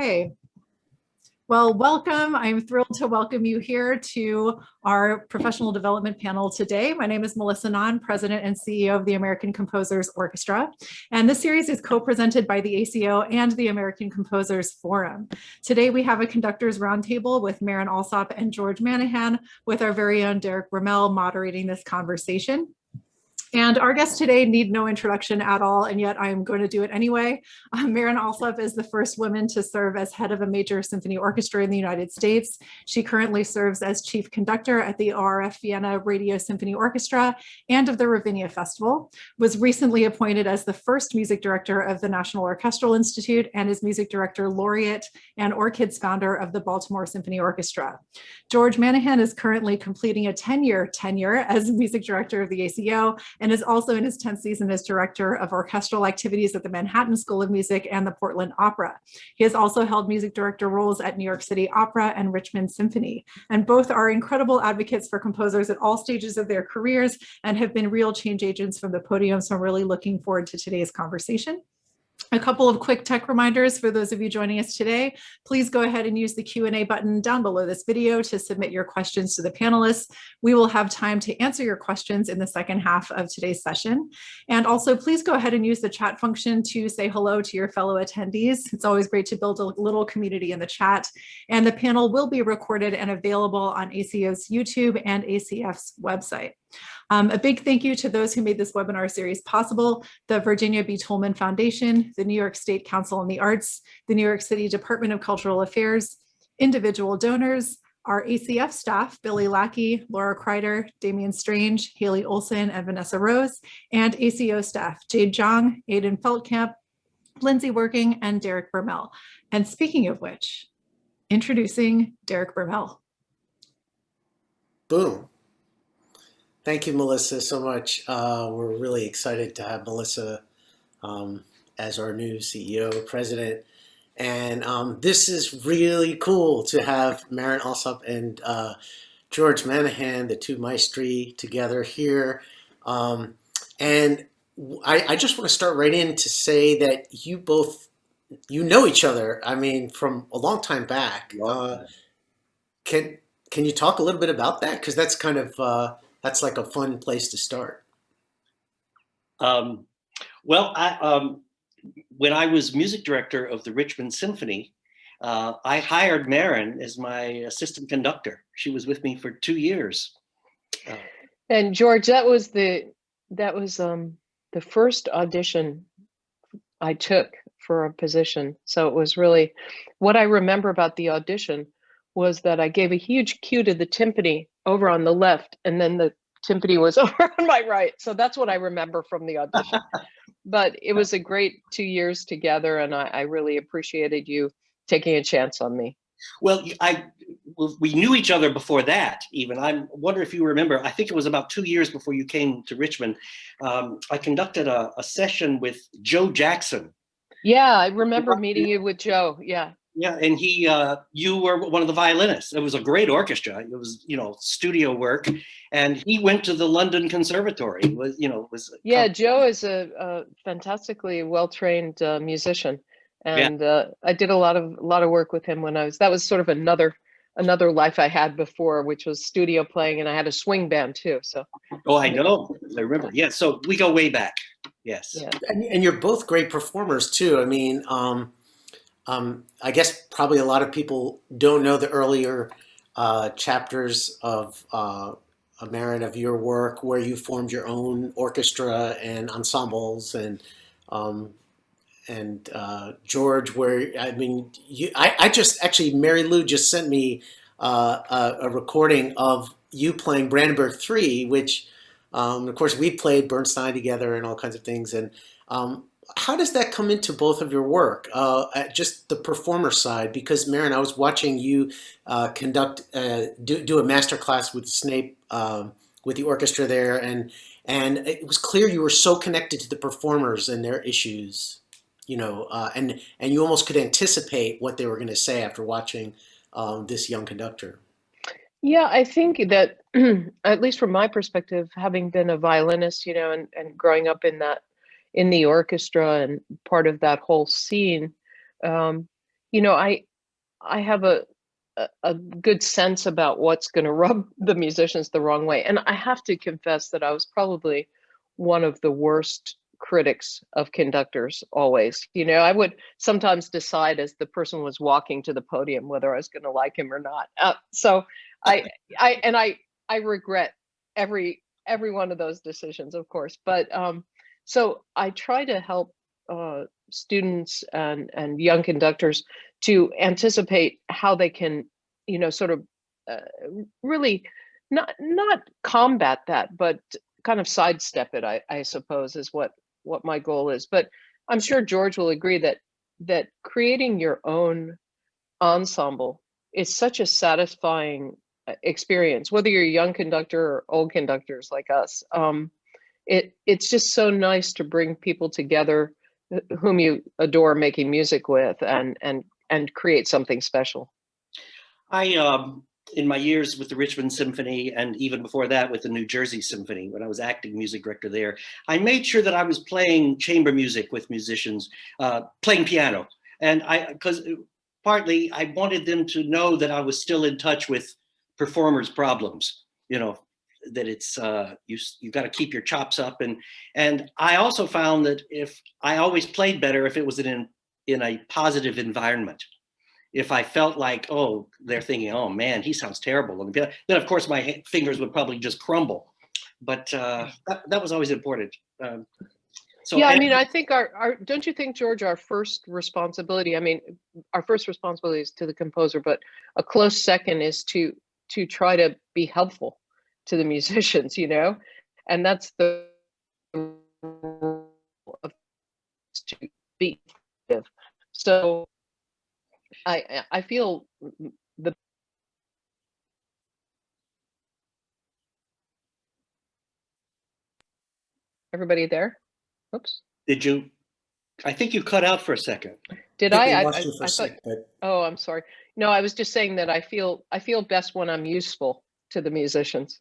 Hey, well, welcome. I'm thrilled to welcome you here to our professional development panel today. My name is Melissa Nahn, President and CEO of the American Composers Orchestra. And this series is co-presented by the ACO and the American Composers Forum. Today, we have a conductors roundtable with Marin Alsop and George Manahan, with our very own Derek Bramell moderating this conversation. And our guests today need no introduction at all, and yet I'm going to do it anyway. Marin Alsop is the first woman to serve as head of a major symphony orchestra in the United States. She currently serves as chief conductor at the ORF Vienna Radio Symphony Orchestra and of the Ravinia Festival, was recently appointed as the first music director of the National Orchestral Institute, and is music director laureate and Orchids founder of the Baltimore Symphony Orchestra. George Manahan is currently completing a 10-year tenure as music director of the ACO, and is also in his 10th season as director of orchestral activities at the Manhattan School of Music and the Portland Opera. He has also held music director roles at New York City Opera and Richmond Symphony, and both are incredible advocates for composers at all stages of their careers and have been real change agents from the podium, so I'm really looking forward to today's conversation. A couple of quick tech reminders for those of you joining us today. Please go ahead and use the Q&A button down below this video to submit your questions to the panelists. We will have time to answer your questions in the second half of today's session. And also, please go ahead and use the chat function to say hello to your fellow attendees. It's always great to build a little community in the chat. And the panel will be recorded and available on ACO's YouTube and ACF's website. A big thank you to those who made this webinar series possible: the Virginia B. Tolman Foundation, the New York State Council on the Arts, the New York City Department of Cultural Affairs, individual donors, our ACF staff, Billy Lackey, Laura Kreider, Damian Strange, Haley Olson, and Vanessa Rose, and ACO staff, Jade Zhang, Aidan Feldkamp, Lindsay Working, and Derek Bramell. And speaking of which, introducing Derek Bramell. Boom. Thank you, Melissa, so much. We're really excited to have Melissa as our new CEO, president. And this is really cool to have Marin Alsop and George Manahan, the two maestri, together here. And I just want to start right in to say that you both, you know each other, I mean, from a long time back. Can you talk a little bit about that? Because that's kind of... that's like a fun place to start. Well, when I was music director of the Richmond Symphony, I hired Marin as my assistant conductor. She was with me for 2 years. And George, that was the first audition I took for a position. So it was really, what I remember about the audition was that I gave a huge cue to the timpani over on the left, and then the timpani was over on my right. So that's what I remember from the audition. But it was a great 2 years together, and I really appreciated you taking a chance on me. Well, we knew each other before that, even. I wonder if you remember, I think it was about 2 years before you came to Richmond. I conducted a session with Joe Jackson. Yeah, I remember meeting you with Joe, yeah. Yeah, and you were one of the violinists. It was a great orchestra. It was, studio work, and he went to the London Conservatory. Yeah, Joe is a fantastically well-trained musician, and I did a lot of work with him when that was sort of another life I had before, which was studio playing, and I had a swing band too. So. Oh, I know. I remember. Yeah, so we go way back. Yes. Yeah. And you're both great performers too. I mean. I guess probably a lot of people don't know the earlier chapters of Marin, of your work, where you formed your own orchestra and ensembles, and George, where I mean, I just actually, Mary Lou just sent me a recording of you playing Brandenburg 3, which of course we played Bernstein together and all kinds of things, and how does that come into both of your work, just the performer side? Because Marin, I was watching you do a master class with Snape with the orchestra there, and it was clear you were so connected to the performers and their issues, and you almost could anticipate what they were going to say after watching this young conductor. Yeah, I think that at least from my perspective, having been a violinist, and growing up in the orchestra and part of that whole scene, you know, I have a good sense about what's going to rub the musicians the wrong way. And I have to confess that I was probably one of the worst critics of conductors always. You know, I would sometimes decide as the person was walking to the podium whether I was going to like him or not. So I regret every one of those decisions, of course. But so I try to help students and young conductors to anticipate how they can, you know, sort of really not combat that, but kind of sidestep it, I suppose, is what my goal is. But I'm sure George will agree that creating your own ensemble is such a satisfying experience, whether you're a young conductor or old conductors like us. It's just so nice to bring people together whom you adore making music with and create something special. In my years with the Richmond Symphony, and even before that with the New Jersey Symphony, when I was acting music director there, I made sure that I was playing chamber music with musicians, playing piano. And because partly I wanted them to know that I was still in touch with performers' problems, you know, that it's, you got to keep your chops up. And I also found that if I always played better if it was in a positive environment. If I felt like, oh, they're thinking, oh man, he sounds terrible, and then of course my fingers would probably just crumble. But that was always important. So yeah, I mean, I think our don't you think, George, our first responsibility, I mean, our first responsibility is to the composer, but a close second is to try to be helpful to the musicians, you know, and that's the role of to be effective. So I feel the everybody there. Oops. did you? I think you cut out for a second. Did I think I? we lost you for a I thought. sec, but Oh, I'm sorry. No, I was just saying that I feel best when I'm useful to the musicians.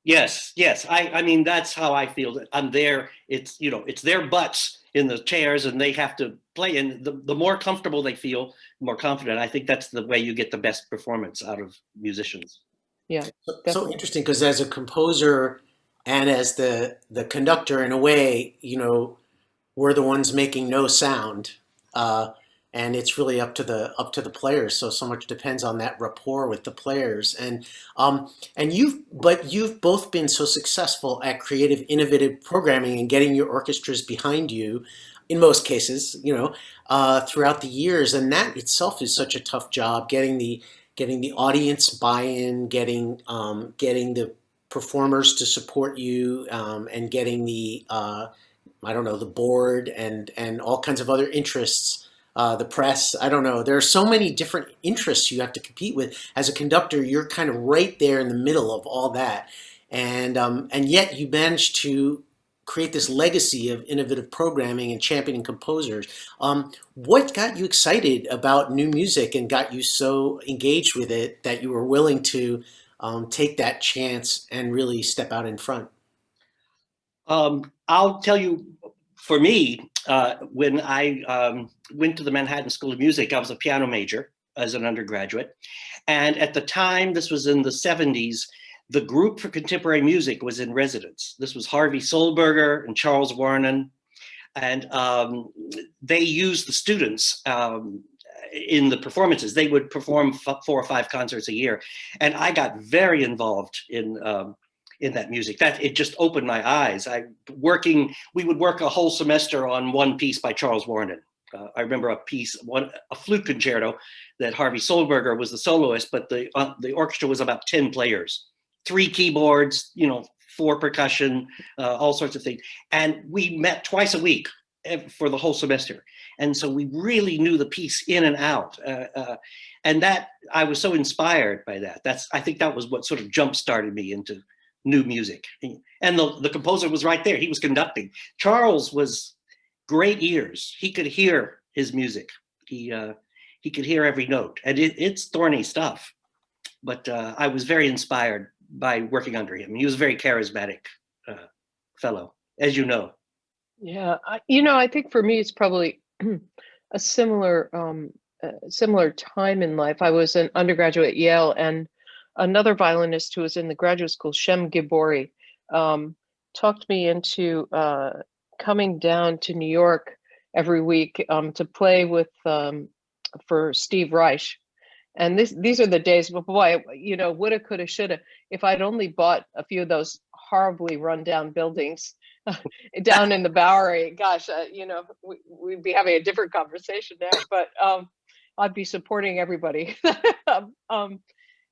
Yes, yes. I mean, that's how I feel. I'm there. It's, you know, it's their butts in the chairs and they have to play. And the more comfortable they feel, more confident. I think that's the way you get the best performance out of musicians. Yeah, so definitely. interesting because as a composer and as the conductor, in a way, you know, we're the ones making no sound, and it's really up to the players. So much depends on that rapport with the players, and you've both been so successful at creative, innovative programming and getting your orchestras behind you, in most cases, you know, throughout the years, and that itself is such a tough job getting the audience buy-in, getting the performers to support you, and getting the I don't know, the board and all kinds of other interests, the press. I don't know. There are so many different interests you have to compete with. As a conductor, you're kind of right there in the middle of all that, and yet you managed to create this legacy of innovative programming and championing composers. What got you excited about new music and got you so engaged with it that you were willing to take that chance and really step out in front? I'll tell you, for me, when I went to the Manhattan School of Music, I was a piano major as an undergraduate. And at the time, this was in the 70s, the group for contemporary music was in residence. This was Harvey Solberger and Charles Warren. And they used the students in the performances. They would perform 4 or 5 concerts a year. And I got very involved in that music. That it just opened my eyes. We would work a whole semester on one piece by Charles Warren. I remember a flute concerto that Harvey Solberger was the soloist, but the orchestra was about 10 players, 3 keyboards, you know, 4 percussion, all sorts of things. And we met twice a week for the whole semester. And so we really knew the piece in and out. And that I was so inspired by that. I think that was what sort of jump started me into new music. And the composer was right there. He was conducting. Charles was great ears. He could hear his music. He could hear every note, and it's thorny stuff. But I was very inspired by working under him. He was a very charismatic fellow, as you know. Yeah, you know, I think for me it's probably a similar similar time in life. I was an undergraduate at Yale, and another violinist who was in the graduate school, Shem Gibori, talked me into coming down to New York every week to play with for Steve Reich. And these are the days, but boy, you know, woulda, coulda, shoulda. If I'd only bought a few of those horribly run down buildings down in the Bowery, gosh, you know, we'd be having a different conversation there. But I'd be supporting everybody.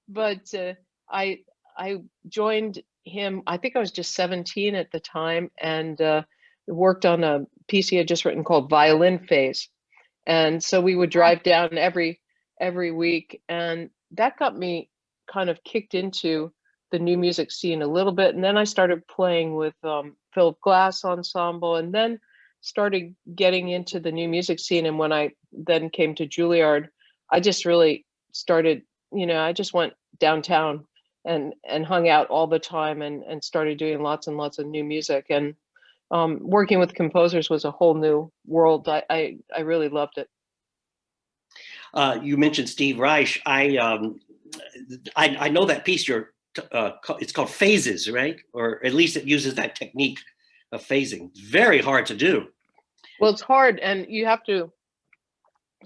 But I joined him. I think I was just 17 at the time, and worked on a piece he had just written called Violin Phase. And so we would drive down every week, and that got me kind of kicked into the new music scene a little bit. And then I started playing with Philip Glass Ensemble, and then started getting into the new music scene. And when I then came to Juilliard, I just really started, you know, I just went downtown and hung out all the time, and started doing lots and lots of new music. And working with composers was a whole new world. I really loved it. You mentioned Steve Reich. I know that piece. It's called Phases, right? Or at least it uses that technique of phasing. It's very hard to do. Well, it's hard, and you have to.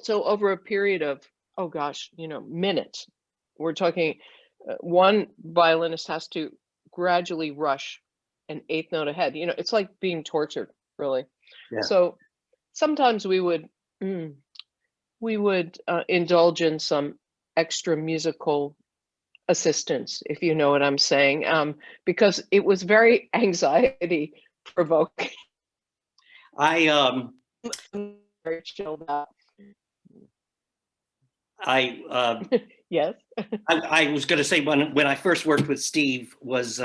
So over a period of, oh gosh, you know, minutes, we're talking. One violinist has to gradually rush an eighth note ahead. You know, it's like being tortured, really. Yeah. So sometimes we would indulge in some extra musical assistance, if you know what I'm saying, because it was very anxiety provoking. I Very chilled out. Yes. I was going to say when I first worked with Steve was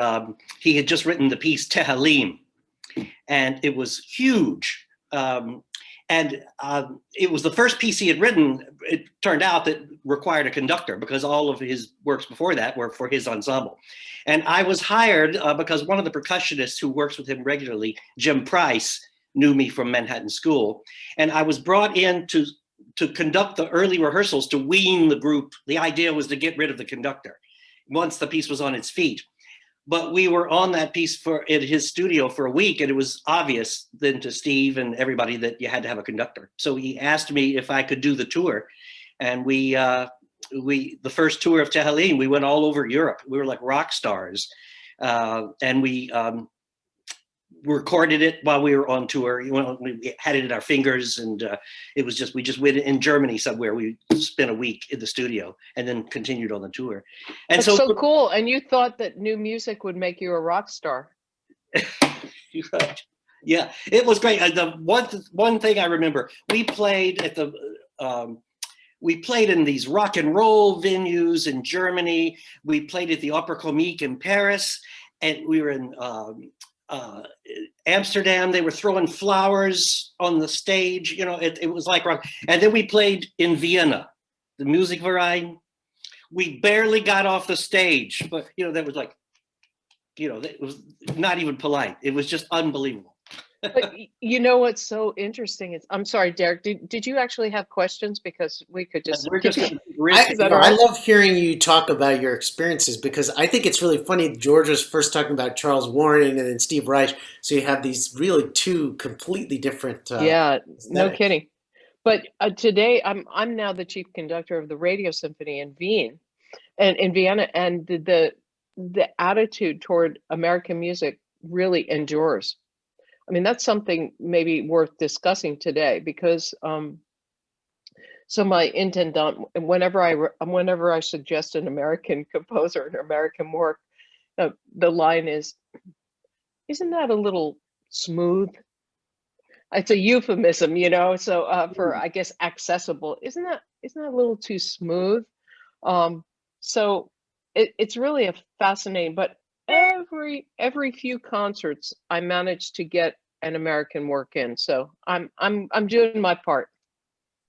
he had just written the piece Tehillim, and it was huge. And it was the first piece he had written, it turned out, that required a conductor, because all of his works before that were for his ensemble. And I was hired because one of the percussionists who works with him regularly, Jim Price, knew me from Manhattan School. And I was brought in to conduct the early rehearsals, to wean the group. The idea was to get rid of the conductor once the piece was on its feet. But we were on that piece in his studio for a week, and it was obvious then to Steve and everybody that you had to have a conductor. So he asked me if I could do the tour, and the first tour of Tehillim, we went all over Europe. We were like rock stars, and we recorded it while we were on tour. You know, we had it in our fingers, and it was just, we just went in Germany somewhere. We spent a week in the studio and then continued on the tour. And that's so cool. And you thought that new music would make you a rock star. Yeah, it was great. The one thing I remember, we played in these rock and roll venues in Germany. We played at the Opera Comique in Paris, and we were in Amsterdam. They were throwing flowers on the stage. You know, it was like rock. And then we played in Vienna, the Musikverein. We barely got off the stage, but you know, that was like, you know, it was not even polite. It was just unbelievable. But you know what's so interesting is, I'm sorry, Derek, did you actually have questions? Because we could just. I love hearing you talk about your experiences, because I think it's really funny. George was first talking about Charles Warren and then Steve Reich. So you have these really two completely different. Yeah, aesthetics. No kidding. But today I'm now the chief conductor of the Radio Symphony in Vienna, and the attitude toward American music really endures. I mean, that's something maybe worth discussing today, because so my intendant, whenever I suggest an American composer, an American work, the line is, "Isn't that a little smooth?" It's a euphemism, you know. So for, I guess, accessible, isn't that a little too smooth? So it's really a fascinating, but every few concerts I manage to get an American work in. So I'm doing my part.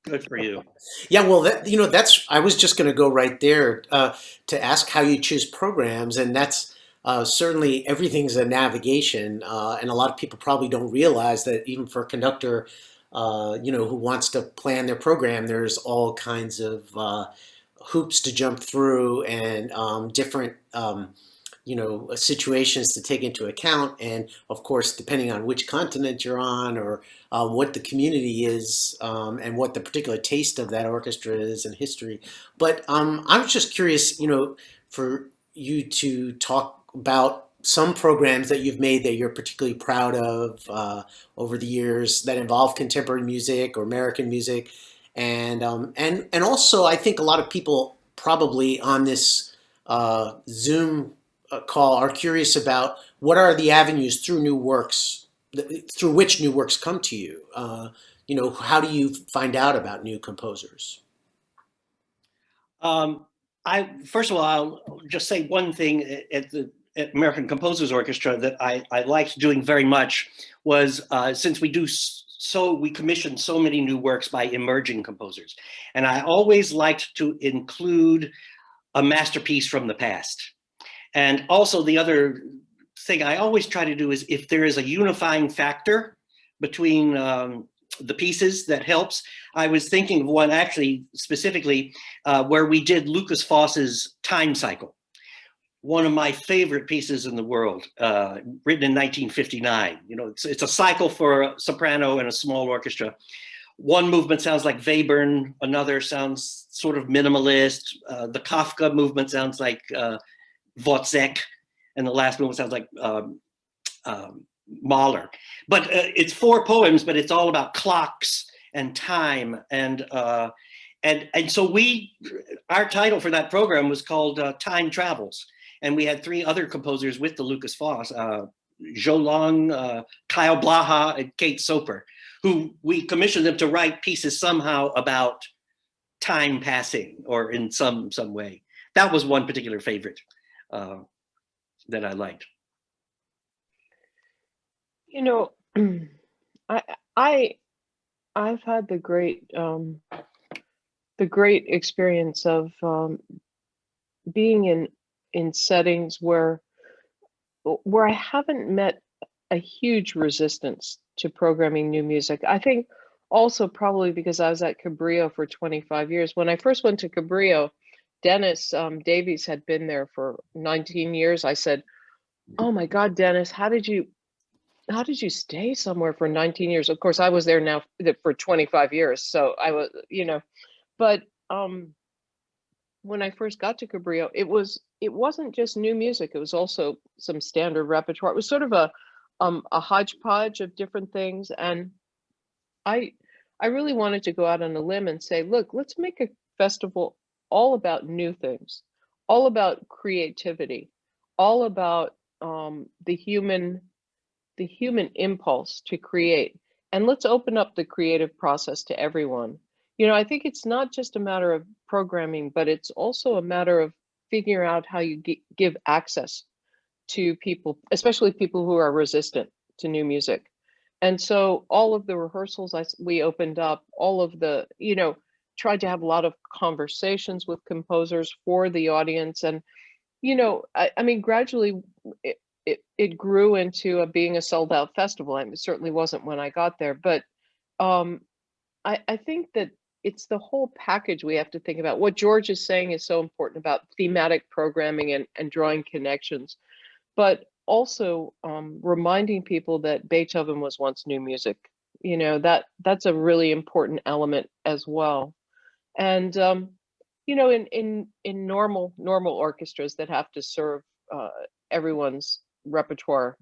Good for you. Yeah, well, I was just going to go right there to ask how you choose programs, and that's certainly everything's a navigation, and a lot of people probably don't realize that even for a conductor, who wants to plan their program, there's all kinds of hoops to jump through and different situations to take into account. And of course, depending on which continent you're on or what the community is and what the particular taste of that orchestra is and history. But I was just curious, for you to talk about some programs that you've made that you're particularly proud of over the years that involve contemporary music or American music. And also, I think a lot of people probably on this Zoom call are curious about what are the avenues through which new works come to you. How do you find out about new composers? First of all, I'll just say one thing at American Composers Orchestra that I liked doing very much was since we commission so many new works by emerging composers. And I always liked to include a masterpiece from the past. And also the other thing I always try to do is if there is a unifying factor between the pieces that helps. I was thinking of one actually specifically where we did Lucas Foss's Time Cycle. One of my favorite pieces in the world, written in 1959. It's a cycle for a soprano and a small orchestra. One movement sounds like Webern, another sounds sort of minimalist. The Kafka movement sounds like Wozzeck, and the last movement sounds like Mahler. But it's 4 poems, but it's all about clocks and time. And so our title for that program was called Time Travels. And we had 3 other composers with the Lucas Foss, Zhou Long, Kyle Blaha, and Kate Soper, who we commissioned them to write pieces somehow about time passing or in some way. That was one particular favorite that I liked. I've had the great experience of being in settings where I haven't met a huge resistance to programming new music. I think also probably because I was at Cabrillo for 25 years. When I first went to Cabrillo, Dennis Davies had been there for 19 years. I said, "Oh my God, Dennis, how did you stay somewhere for 19 years?" Of course, I was there now for 25 years. So I was, but when I first got to Cabrillo, it wasn't just new music. It was also some standard repertoire. It was sort of a hodgepodge of different things. And I really wanted to go out on a limb and say, look, let's make a festival all about new things, all about creativity, all about the human impulse to create. And let's open up the creative process to everyone. I think it's not just a matter of programming, but it's also a matter of figuring out how you give access to people, especially people who are resistant to new music. And so all of the rehearsals we opened up, all of the, tried to have a lot of conversations with composers for the audience. And, I mean, gradually it grew into being a sold out festival. It certainly wasn't when I got there, but I think that it's the whole package we have to think about. What George is saying is so important about thematic programming and drawing connections, but also reminding people that Beethoven was once new music. That's a really important element as well. And in normal orchestras that have to serve everyone's repertoire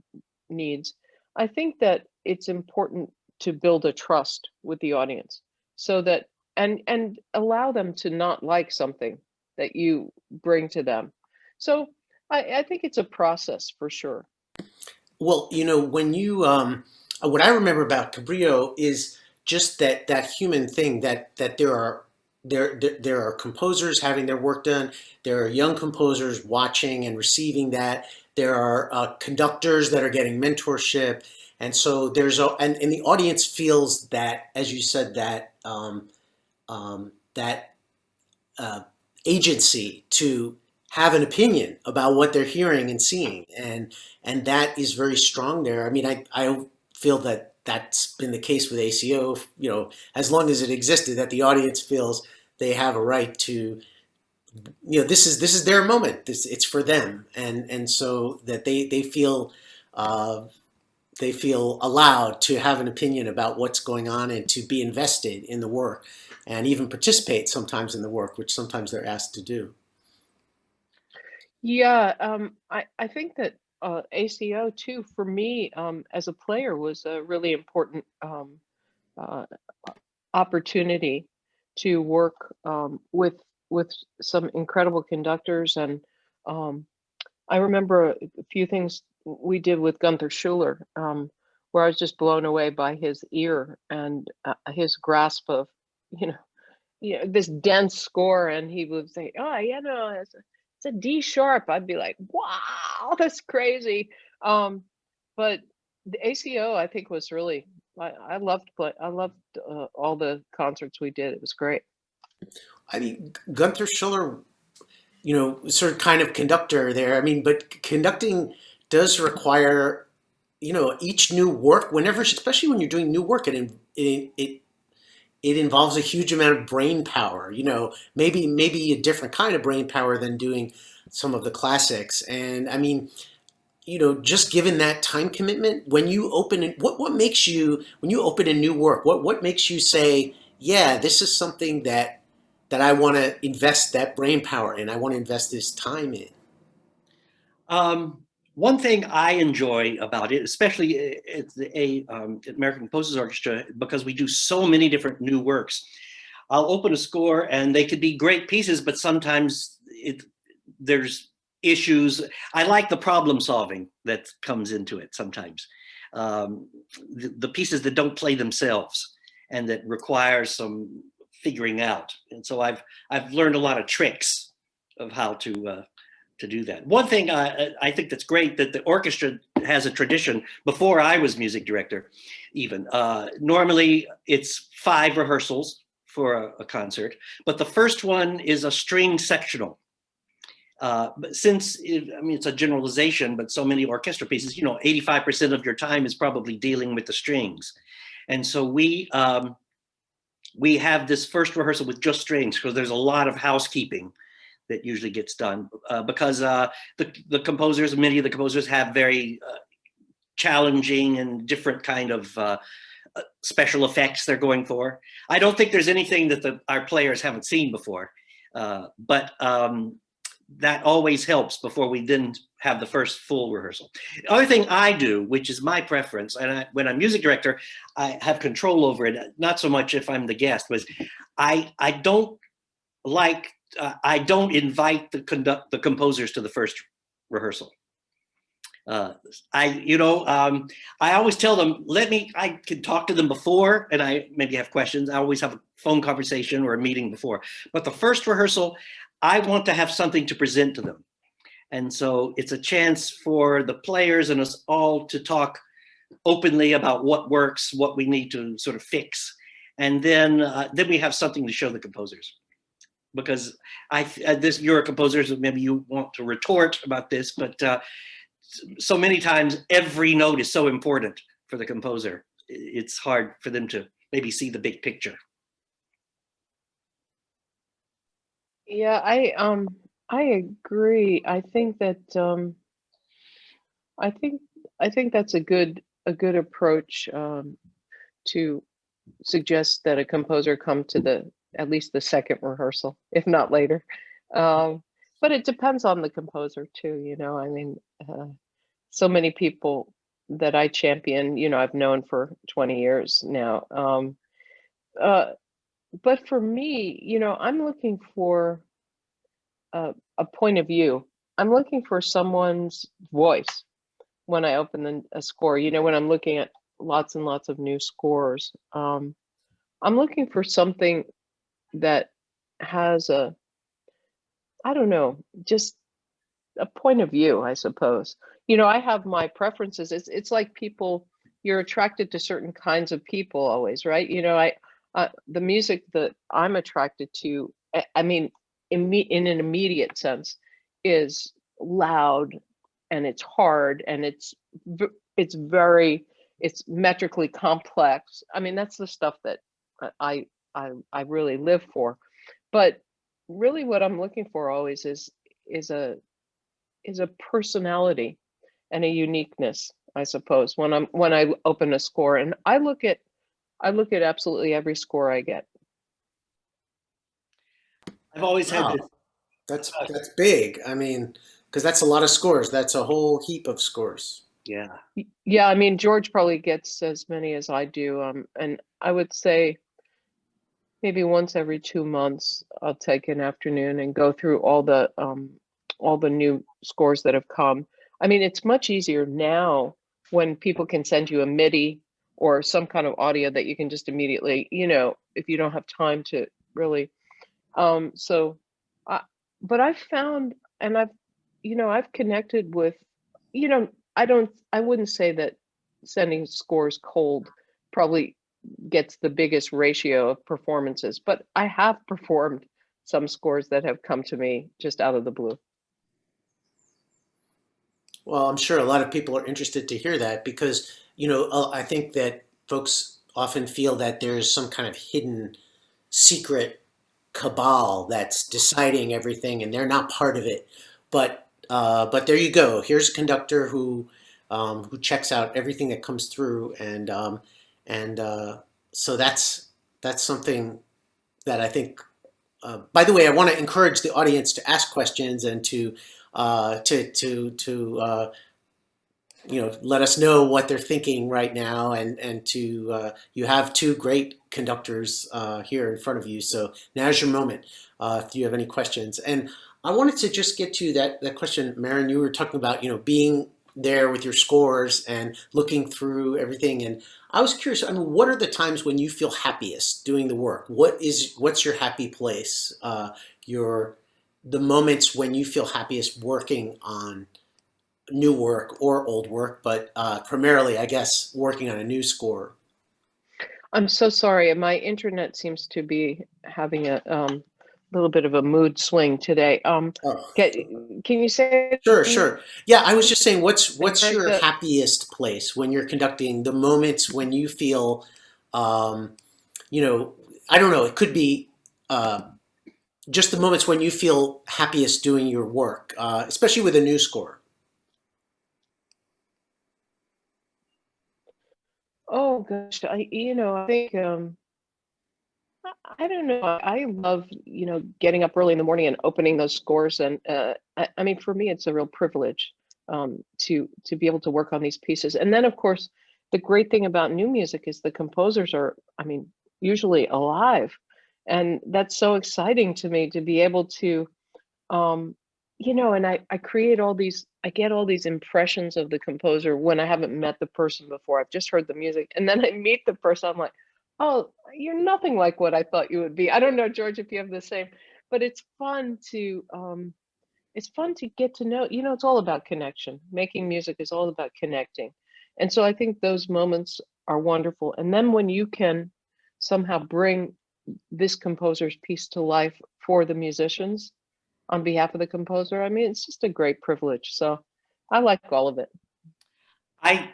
needs, I think that it's important to build a trust with the audience so that and allow them to not like something that you bring to them. So I think it's a process for sure. Well, when you what I remember about Cabrillo is just that human thing that there are composers having their work done. There are young composers watching and receiving that. There are conductors that are getting mentorship, and so and the audience feels that, as you said, that agency to have an opinion about what they're hearing and seeing, and that is very strong there. I mean, I feel that that's been the case with ACO, as long as it existed, that the audience feels they have a right to, this is their moment. It's for them, and so that they feel allowed to have an opinion about what's going on and to be invested in the work, and even participate sometimes in the work, which sometimes they're asked to do. Yeah, I think that ACO too, for me, as a player, was a really important uh, opportunity to work with some incredible conductors. And I remember a few things we did with Gunther Schuller, where I was just blown away by his ear and his grasp of, this dense score. And he would say, "Oh, it's a D sharp." I'd be like, "Wow, that's crazy." But the ACO, I think, was really, I loved all the concerts we did. It was great. I mean, Gunther Schuller, sort of kind of conductor there. I mean, but conducting does require, each new work, especially when you're doing new work, it involves a huge amount of brain power, maybe a different kind of brain power than doing some of the classics. And I mean, just given that time commitment, when you open it, what makes you, when you open a new work, what makes you say, yeah, this is something that I want to invest that brain power in, I want to invest this time in? One thing I enjoy about it, especially at the American Composers Orchestra, because we do so many different new works, I'll open a score and they could be great pieces, but sometimes there's issues. I like the problem solving that comes into it sometimes. The pieces that don't play themselves and that require some figuring out. And so I've learned a lot of tricks of how to do that. One thing I think that's great, that the orchestra has a tradition. Before I was music director, even normally it's 5 rehearsals for a concert, but the first one is a string sectional. But since it's a generalization, but so many orchestra pieces, 85% of your time is probably dealing with the strings, and so we have this first rehearsal with just strings, because there's a lot of housekeeping that usually gets done, because the composers, many of the composers have very challenging and different kind of special effects they're going for. I don't think there's anything that our players haven't seen before, but that always helps before we then have the first full rehearsal. The other thing I do, which is my preference, and when I'm music director, I have control over it, not so much if I'm the guest, was I don't invite the composers to the first rehearsal. I always tell them, I can talk to them before, and I maybe have questions. I always have a phone conversation or a meeting before, but the first rehearsal, I want to have something to present to them. And so it's a chance for the players and us all to talk openly about what works, what we need to sort of fix. And then we have something to show the composers. Because you're a composer, so maybe you want to retort about this, but so many times every note is so important for the composer. It's hard for them to maybe see the big picture. Yeah, I agree. I think that I think that's a good approach, to suggest that a composer come to at least the second rehearsal, if not later. But it depends on the composer too. I mean, so many people that I champion, I've known for 20 years now. But for me, I'm looking for a point of view. I'm looking for someone's voice when I open a score. When I'm looking at lots and lots of new scores, I'm looking for something that has I don't know, just a point of view, I suppose. I have my preferences. It's like people, you're attracted to certain kinds of people always, right? The music that I'm attracted to, I mean, in an immediate sense, is loud, and it's hard, and it's it's metrically complex. I mean, that's the stuff that I really live for. But really what I'm looking for always is a personality and a uniqueness, I suppose, when I open a score. And I look at absolutely every score I get. I've always had Wow, this. that's big. I mean, because that's a lot of scores. That's a whole heap of scores. Yeah. Yeah, I mean, George probably gets as many as I do. And I would say maybe once every 2 months, I'll take an afternoon and go through all the new scores that have come. I mean, it's much easier now when people can send you a MIDI or some kind of audio that you can just immediately, if you don't have time to really. But I've found, and I've connected with, I wouldn't say that sending scores cold probably gets the biggest ratio of performances, but I have performed some scores that have come to me just out of the blue. Well, I'm sure a lot of people are interested to hear that because, I think that folks often feel that there's some kind of hidden secret cabal that's deciding everything and they're not part of it. But there you go. Here's a conductor who checks out everything that comes through, and so that's something that I think. By the way, I want to encourage the audience to ask questions and to let us know what they're thinking right now, and to you have two great conductors here in front of you. So now's your moment if you have any questions. And I wanted to just get to that question, Marin. You were talking about being there with your scores and looking through everything, and I was curious. I mean, what are the times when you feel happiest doing the work? What's your happy place? The moments when you feel happiest working on new work or old work, but primarily, I guess, working on a new score. I'm so sorry. My internet seems to be having a little bit of a mood swing today. Oh, Can you say? sure. Yeah, I was just saying, what's your happiest place when you're conducting? The moments when you feel, I don't know. It could be just the moments when you feel happiest doing your work, especially with a new score. Oh gosh, I think I don't know. I love getting up early in the morning and opening those scores, and I mean, for me, it's a real privilege to be able to work on these pieces. And then, of course, the great thing about new music is the composers are, I mean, usually alive, and that's so exciting to me to be able to, and I create I get all these impressions of the composer when I haven't met the person before. I've just heard the music, and then I meet the person. I'm like, oh, you're nothing like what I thought you would be. I don't know, George, if you have the same, but it's fun to get to know. It's all about connection. Making music is all about connecting, and so I think those moments are wonderful. And then when you can somehow bring this composer's piece to life for the musicians on behalf of the composer, I mean, it's just a great privilege. So I like all of it. I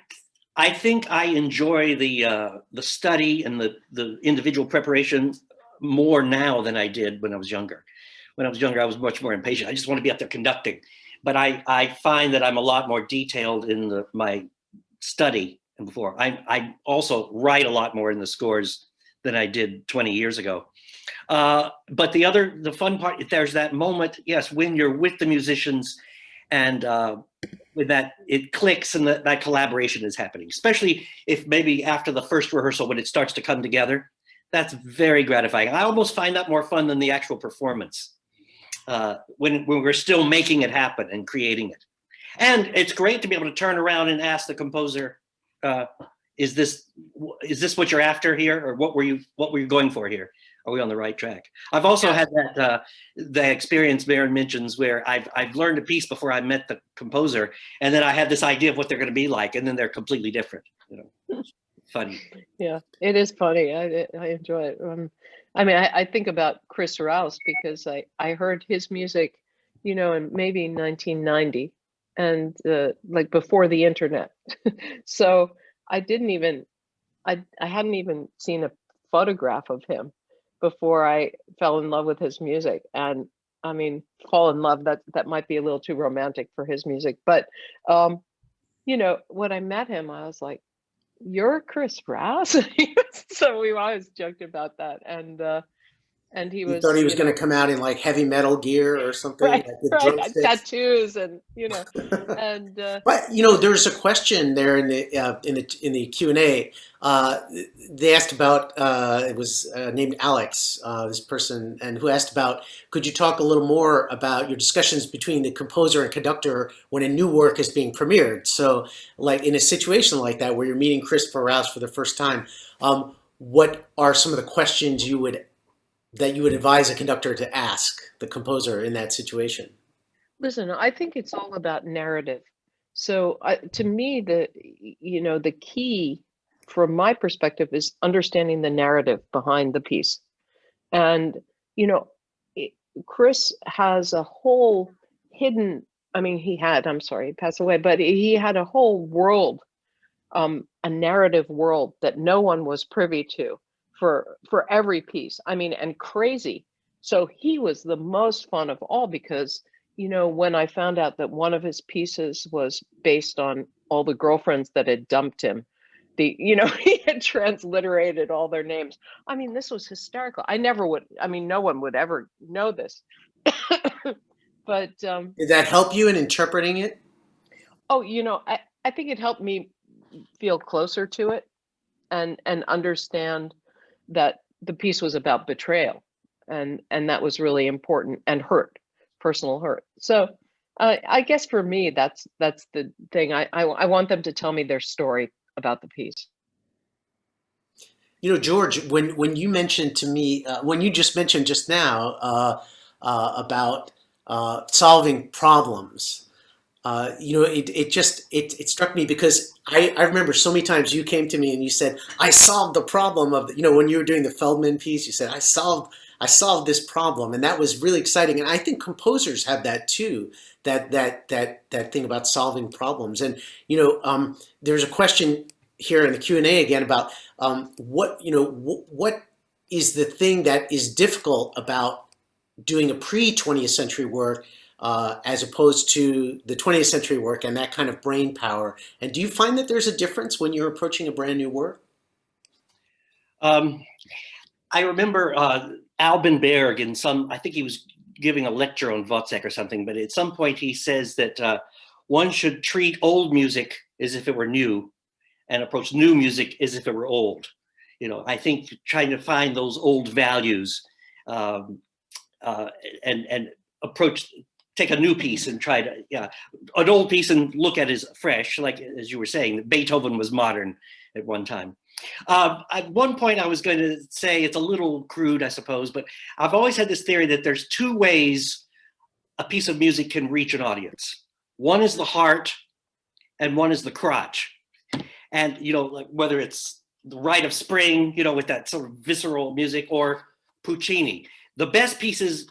think I enjoy the study and the individual preparation more now than I did when I was younger. When I was younger, I was much more impatient. I just want to be up there conducting. But I find that I'm a lot more detailed in my study than before. I also write a lot more in the scores than I did 20 years ago. But the fun part, there's that moment, yes, when you're with the musicians and with that, it clicks and that collaboration is happening, especially if maybe after the first rehearsal, when it starts to come together, that's very gratifying. I almost find that more fun than the actual performance when we're still making it happen and creating it. And it's great to be able to turn around and ask the composer, is this what you're after here? Or what were you going for here? Are we on the right track? I've also had the experience Marin mentions where I've learned a piece before I met the composer, and then I had this idea of what they're going to be like, and then they're completely different. Funny. Yeah, it is funny. I enjoy it. I mean, I think about Chris Rouse because I heard his music, in maybe 1990, and like before the internet. So I didn't even, I hadn't even seen a photograph of him before I fell in love with his music. And I mean, fall in love, that might be a little too romantic for his music, but you know, when I met him, I was like, "You're Chris Rouse?" So we always joked about that, and he You thought was, he was you going know, to come out in like heavy metal gear or something, right, like with right, drumsticks. tattoos, and you know, and But you know, there's a question there in the Q&A. Uh, they asked about it was named Alex, this person, and who asked about, could you talk a little more about your discussions between the composer and conductor when a new work is being premiered? So, like in a situation like that where you're meeting Christopher Rouse for the first time, what are some of the questions that you would advise a conductor to ask the composer in that situation? listen, I think it's all about narrative. So to me, you know, the key from my perspective is understanding the narrative behind the piece. And, you know, it, Chris has a whole hidden, I mean, I'm sorry, he passed away, but he had a whole world, a narrative world that no one was privy to for every piece. I mean, and crazy. So he was the most fun of all because, you know, when I found out that one of his pieces was based on all the girlfriends that had dumped him, you know, he had transliterated all their names. I mean, this was hysterical. I never would, I mean, no one would ever know this. But Did that help you in interpreting it? oh, you know, I think it helped me feel closer to it and understand that the piece was about betrayal, and that was really important, and hurt, personal hurt. So I guess for me, that's the thing. I want them to tell me their story about the piece. You know, George, when you mentioned to me, when you just mentioned just now about solving problems, you know, it struck me because I remember so many times you came to me and you said, I solved the problem of, you know, when you were doing the Feldman piece, you said, I solved this problem. And that was really exciting. And I think composers have that too, that thing about solving problems. And, you know, there's a question here in the Q&A again about what is the thing that is difficult about doing a pre-20th century work as opposed to the 20th century work and that kind of brain power. And do you find that there's a difference when you're approaching a brand new work? I remember Alban Berg in I think he was giving a lecture on Wozzeck or something, but at some point he says that one should treat old music as if it were new and approach new music as if it were old. You know, I think trying to find those old values and take a new piece and try to, an old piece and look at it as fresh, like as you were saying, Beethoven was modern at one time. At one point I was going to say, it's a little crude, I suppose, but I've always had this theory that there's two ways a piece of music can reach an audience. One is the heart and one is the crotch. And, you know, like whether it's the Rite of Spring, you know, with that sort of visceral music, or Puccini, the best pieces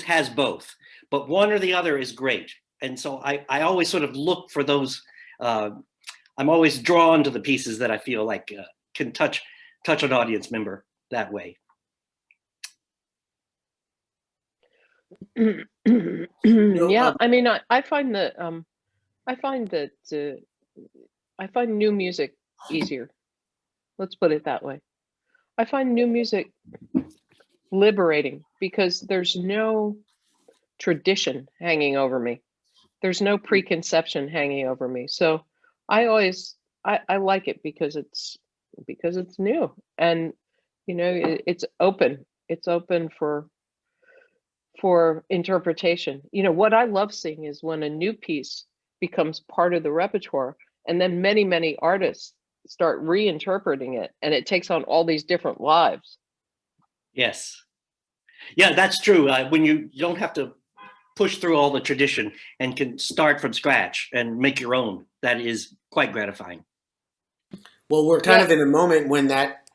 has both, but one or the other is great. And so I always sort of look for those, I'm always drawn to the pieces that I feel like can touch an audience member that way. Yeah, I mean, I find that I find new music easier. Let's put it that way. I find new music liberating because there's no tradition hanging over me. There's no preconception hanging over me. So I like it because it's new, and you know, it's open. It's open for interpretation. You know, what I love seeing is when a new piece becomes part of the repertoire, and then many artists start reinterpreting it, and it takes on all these different lives. Yes. Yeah, that's true. When you don't have to push through all the tradition and can start from scratch and make your own, that is quite gratifying. Well, we're kind of in a moment when that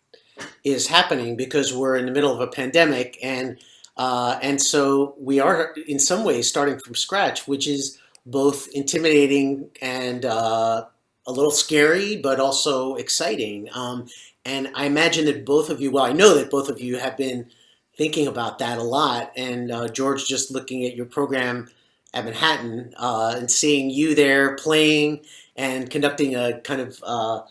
is happening because we're in the middle of a pandemic, and so we are in some ways starting from scratch, which is both intimidating and a a little scary, but also exciting. And I imagine that both of you, well, I know that both of you have been thinking about that a lot. And George, just looking at your program at Manhattan and seeing you there playing and conducting a kind of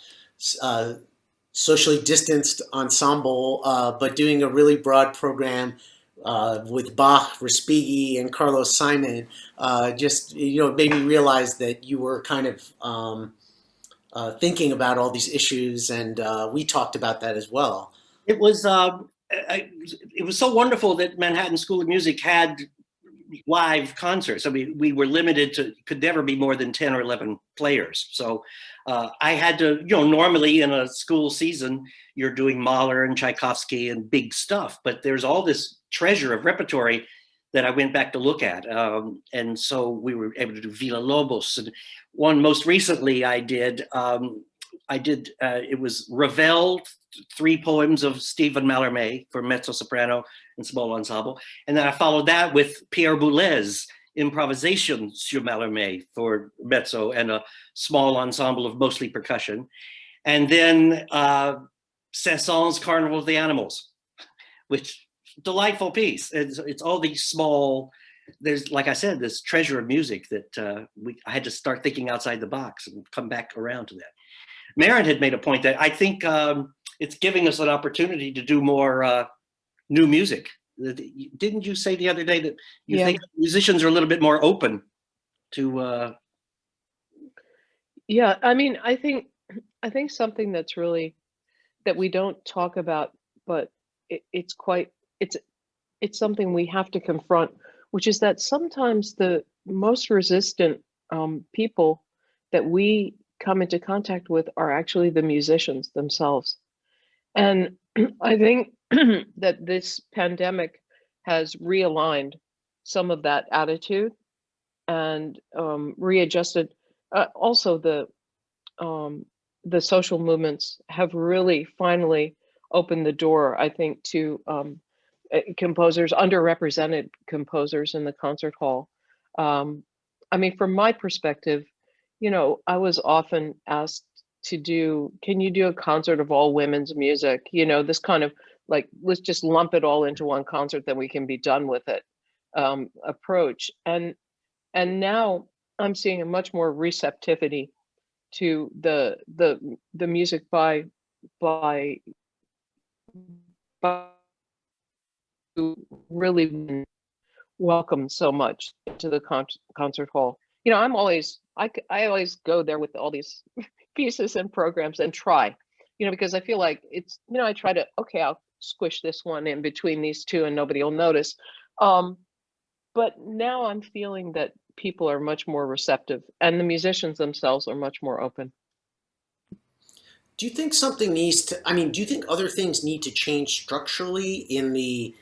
socially distanced ensemble, but doing a really broad program with Bach, Respighi, and Carlos Simon, just made me realize that you were kind of thinking about all these issues, and we talked about that as well. It was it was so wonderful that Manhattan School of Music had live concerts. I mean, we were limited to, could never be more than 10 or 11 players. So I had to, normally in a school season, you're doing Mahler and Tchaikovsky and big stuff, but there's all this treasure of repertory that I went back to look at. And so we were able to do Villa-Lobos. And one most recently I did, it was Ravel, 3 poems of Stephen Mallarmé for mezzo-soprano and small ensemble. And then I followed that with Pierre Boulez's improvisation sur Mallarmé for mezzo and a small ensemble of mostly percussion. And then Saint-Saëns' Carnival of the Animals, which delightful piece. It's all these small, there's, like I said, this treasure of music that I had to start thinking outside the box and come back around to that. Marin had made a point that I think it's giving us an opportunity to do more new music. Didn't you say the other day that you think musicians are a little bit more open to? Yeah, I mean, I think something that's really, that we don't talk about, but it's something we have to confront, which is that sometimes the most resistant people that we come into contact with are actually the musicians themselves. And I think that this pandemic has realigned some of that attitude and readjusted. Also, the social movements have really finally opened the door, I think, to composers, underrepresented composers in the concert hall. I mean, from my perspective, I was often asked to do, can you do a concert of all women's music? This kind of like, let's just lump it all into one concert, then we can be done with it approach. And now I'm seeing a much more receptivity to the music by who really welcome so much to the concert hall. I always go there with all these pieces and programs and try, because I feel like it's, I try to, okay, I'll squish this one in between these two and nobody will notice. But now I'm feeling that people are much more receptive and the musicians themselves are much more open. Do you think something needs to, do you think other things need to change structurally in the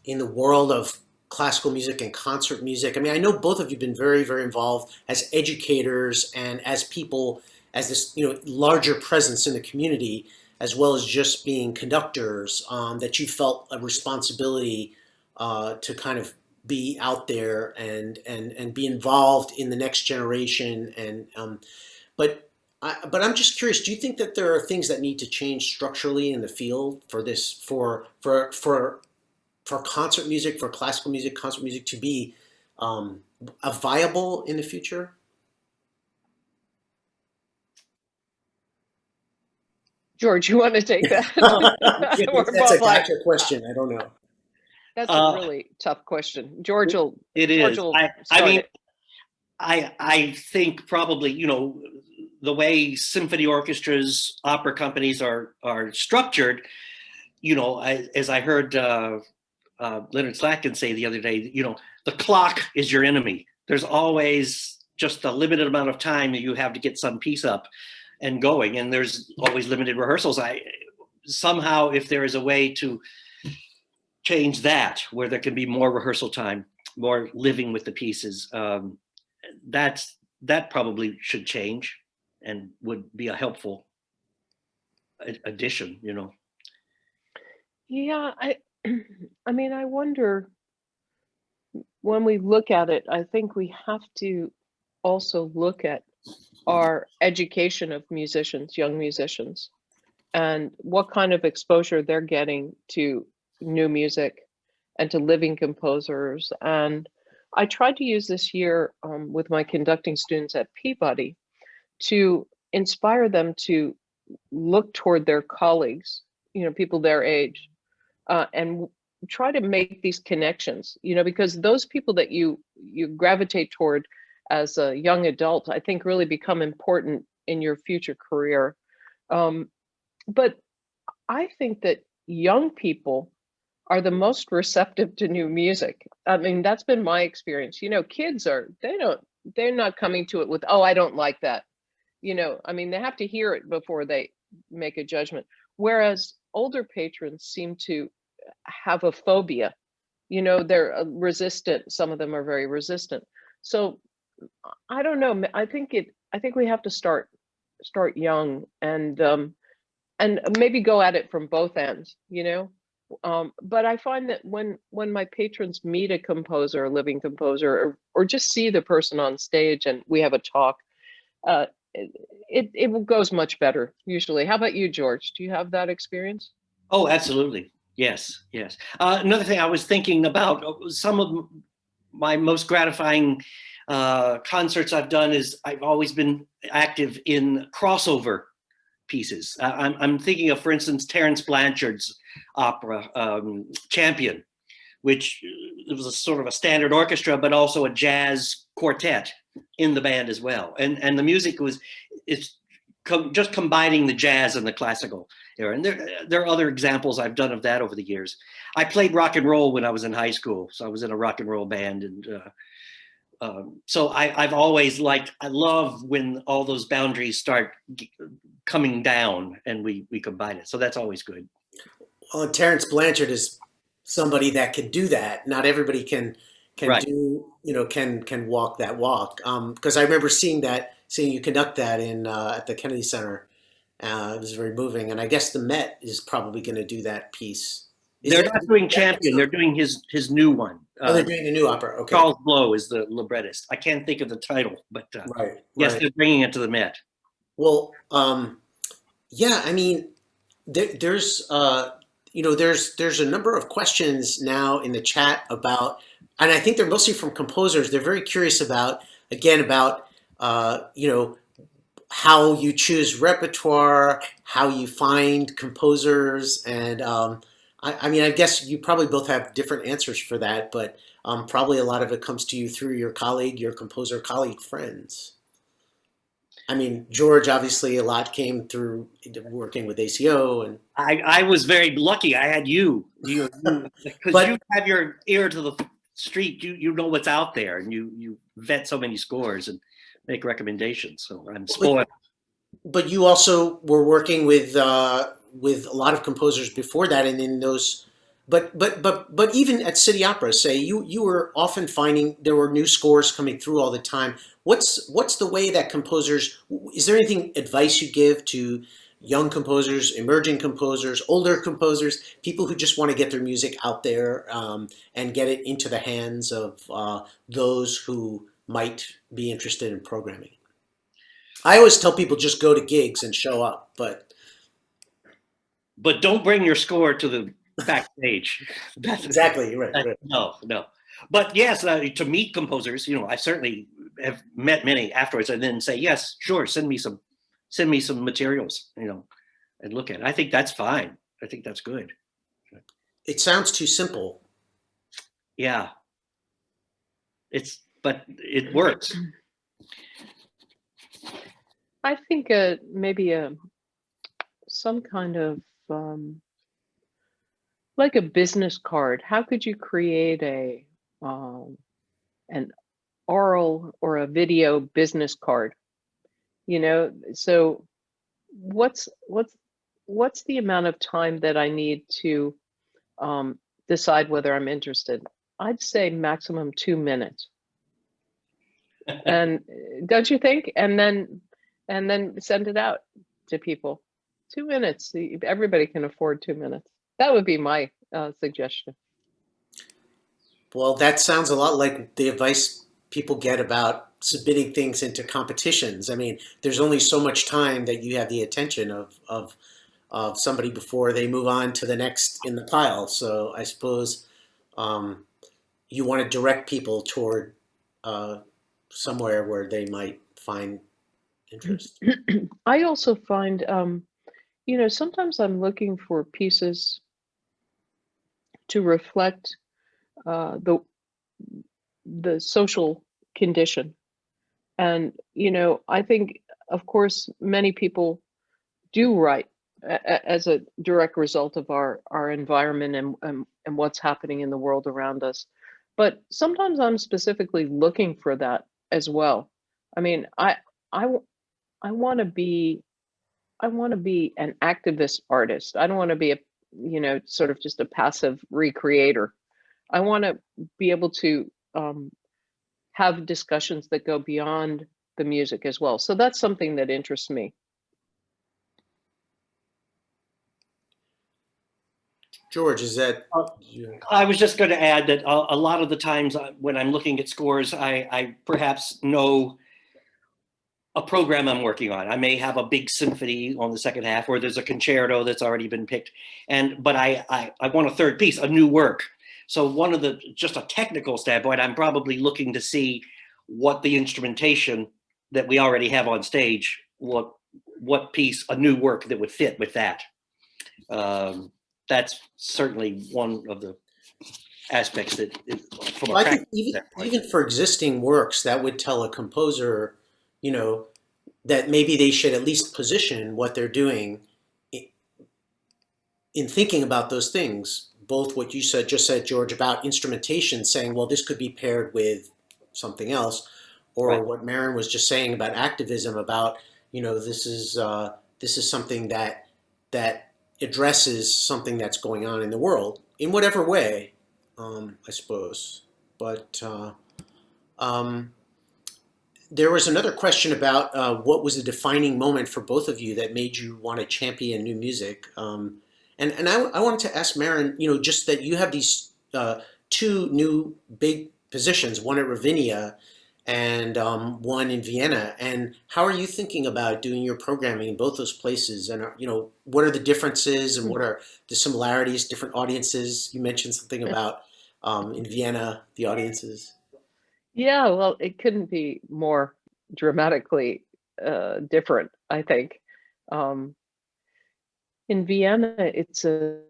world of classical music and concert music? I know both of you have been very, very involved as educators and as people, as this, larger presence in the community, as well as just being conductors, that you felt a responsibility to kind of be out there and be involved in the next generation. And but I'm just curious, do you think that there are things that need to change structurally in the field for this, for concert music, for classical music, concert music to be viable in the future? George, you want to take that? That's a gotcha question. I don't know. That's a really tough question. George will. It is. I think probably, the way symphony orchestras, opera companies are structured, as I heard Leonard Slatkin say the other day, the clock is your enemy. There's always just a limited amount of time that you have to get some piece up and going, and there's always limited rehearsals. Somehow, if there is a way to change that, where there can be more rehearsal time, more living with the pieces, that probably should change and would be a helpful addition, Yeah, I wonder, when we look at it, I think we have to also look at are education of musicians, young musicians, and what kind of exposure they're getting to new music and to living composers. And I tried to use this year with my conducting students at Peabody to inspire them to look toward their colleagues, people their age, and try to make these connections, because those people that you gravitate toward as a young adult, I think really become important in your future career. But I think that young people are the most receptive to new music. I mean, that's been my experience. Kids they're not coming to it with, oh, I don't like that. I mean, they have to hear it before they make a judgment. Whereas older patrons seem to have a phobia. They're resistant. Some of them are very resistant. So I don't know. I think we have to start young and maybe go at it from both ends, but I find that when my patrons meet a composer, a living composer, or just see the person on stage and we have a talk, it goes much better usually. How about you, George? Do you have that experience? Oh, absolutely. Yes. Another thing I was thinking about, some of my most gratifying concerts I've done is I've always been active in crossover pieces. I'm thinking of, for instance, Terence Blanchard's opera, Champion, which it was a sort of a standard orchestra, but also a jazz quartet in the band as well. And the music just combining the jazz and the classical era. And there are other examples I've done of that over the years. I played rock and roll when I was in high school. So I was in a rock and roll band. And so I've always I love when all those boundaries start coming down and we combine it. So that's always good. Well, Terence Blanchard is somebody that can do that. Not everybody can Right. do, can walk that walk. Because I remember seeing you conduct that at the Kennedy Center. It was very moving. And I guess the Met is probably going to do that piece. They're not doing Champion. They're doing his new one. They're doing a new opera. Okay. Charles Blow is the librettist. I can't think of the title, but yes, they're bringing it to the Met. Well, yeah, I mean, there's a number of questions now in the chat about, and I think they're mostly from composers. They're very curious about how you choose repertoire, how you find composers, and I mean, I guess you probably both have different answers for that, but probably a lot of it comes to you through your composer colleague friends. I mean, George, obviously a lot came through working with ACO, and I was very lucky. I had you because you have your ear to the street. You know what's out there, and you vet so many scores and make recommendations. So I'm spoiled. But you also were working with a lot of composers before that, and in those, but even at City Opera, say you were often finding there were new scores coming through all the time. What's the way that composers? Is there anything advice you give to young composers, emerging composers, older composers, people who just want to get their music out there and get it into the hands of those who might be interested in programming? I always tell people just go to gigs and show up, but don't bring your score to the backstage. That's exactly right. No. But yes, to meet composers, I certainly have met many afterwards, and then say, yes, sure, send me some materials, and look at it. I think that's fine. I think that's good. It sounds too simple. Yeah. But it works. I think maybe some kind of like a business card. How could you create an oral or a video business card? So what's the amount of time that I need to decide whether I'm interested? I'd say maximum 2 minutes. And don't you think? And then send it out to people. 2 minutes. Everybody can afford 2 minutes. That would be my suggestion. Well, that sounds a lot like the advice people get about submitting things into competitions. I mean, there's only so much time that you have the attention of somebody before they move on to the next in the pile. So I suppose you want to direct people toward somewhere where they might find interest. I also find, sometimes I'm looking for pieces to reflect the social condition. And, I think, of course, many people do write as a direct result of our environment and what's happening in the world around us. But sometimes I'm specifically looking for that as well. I mean, I want to be an activist artist. I don't want to be sort of just a passive recreator. I want to be able to have discussions that go beyond the music as well. So that's something that interests me. George, is that? I was just going to add that a lot of the times when I'm looking at scores, I perhaps know a program I'm working on. I may have a big symphony on the second half, or there's a concerto that's already been picked, but I want a third piece, a new work. So just a technical standpoint, I'm probably looking to see what the instrumentation that we already have on stage, what piece, a new work that would fit with that. That's certainly one of the aspects that, from Well, I think even for existing works, that would tell a composer, that maybe they should at least position what they're doing in thinking about those things. Both what you just said, George, about instrumentation, saying, well, this could be paired with something else, or right. What Marin was just saying about activism, about, this is something that addresses something that's going on in the world in whatever way, I suppose. But there was another question about what was the defining moment for both of you that made you want to champion new music. And I wanted to ask Marin, just that you have these two new big positions, one at Ravinia and one in Vienna. And how are you thinking about doing your programming in both those places? And what are the differences and what are the similarities, different audiences? You mentioned something about in Vienna, the audiences. Yeah, well, it couldn't be more dramatically different, I think. In Vienna, it's a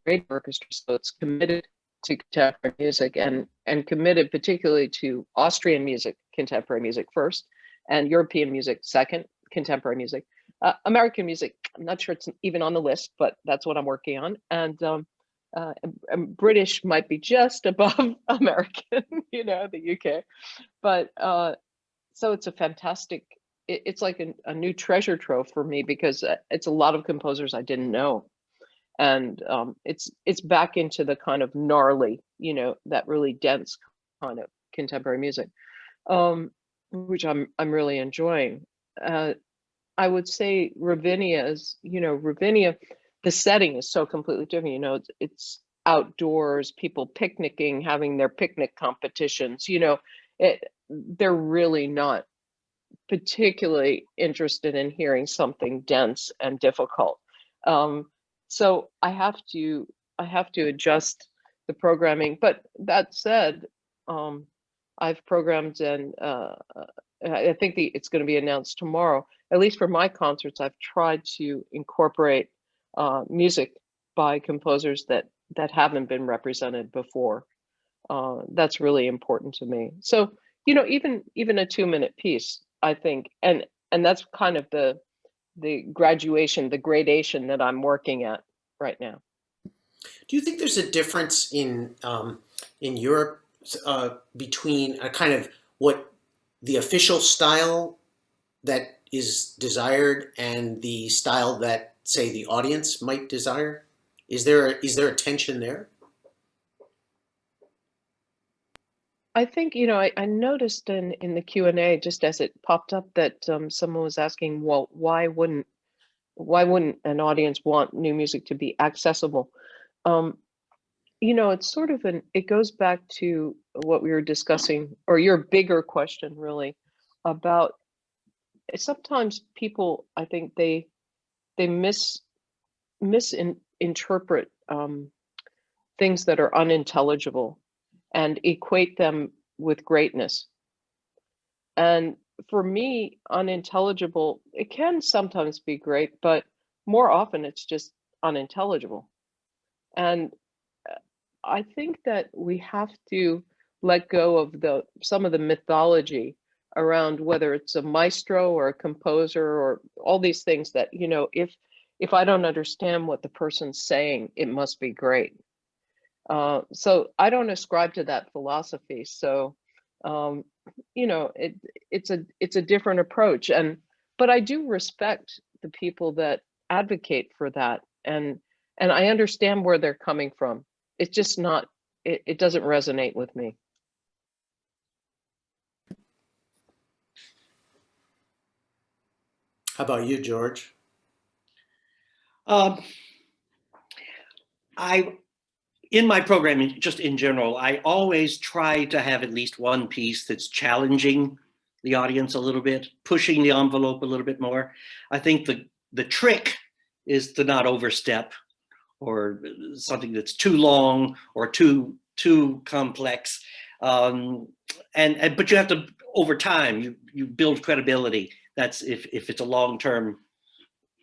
great orchestra, so it's committed to contemporary music and committed particularly to Austrian music, contemporary music first, and European music second, contemporary music. American music, I'm not sure it's even on the list, but that's what I'm working on. And British might be just above American, the UK. But so it's a fantastic, it's like a new treasure trove for me, because it's a lot of composers I didn't know. And it's back into the kind of gnarly, that really dense kind of contemporary music, which I'm really enjoying. I would say Ravinia is, Ravinia, the setting is so completely different. It's outdoors, people picnicking, having their picnic competitions. They're really not particularly interested in hearing something dense and difficult. So I have to adjust the programming. But that said, I've programmed, and I think it's going to be announced tomorrow. At least for my concerts, I've tried to incorporate music by composers that haven't been represented before. That's really important to me. So even a 2-minute piece, I think, and that's kind of the graduation, the gradation that I'm working at right now. Do you think there's a difference in Europe between a kind of what the official style that is desired and the style that, say, the audience might desire? Is there a tension there? I think, I noticed in the Q&A, just as it popped up, that someone was asking, well, why wouldn't an audience want new music to be accessible? it's sort of it goes back to what we were discussing, or your bigger question really, about sometimes people, I think they misinterpret things that are unintelligible and equate them with greatness. And for me, unintelligible, it can sometimes be great, but more often it's just unintelligible. And I think that we have to let go of some of the mythology around whether it's a maestro or a composer or all these things that, if I don't understand what the person's saying, it must be great. So I don't ascribe to that philosophy. So, it's a different approach. But I do respect the people that advocate for that. And I understand where they're coming from. It's just not, it doesn't resonate with me. How about you, George? In my programming, just in general, I always try to have at least one piece that's challenging the audience a little bit, pushing the envelope a little bit more. I think the trick is to not overstep, or something that's too long or too complex. But you have to, over time, you build credibility. That's if it's a long-term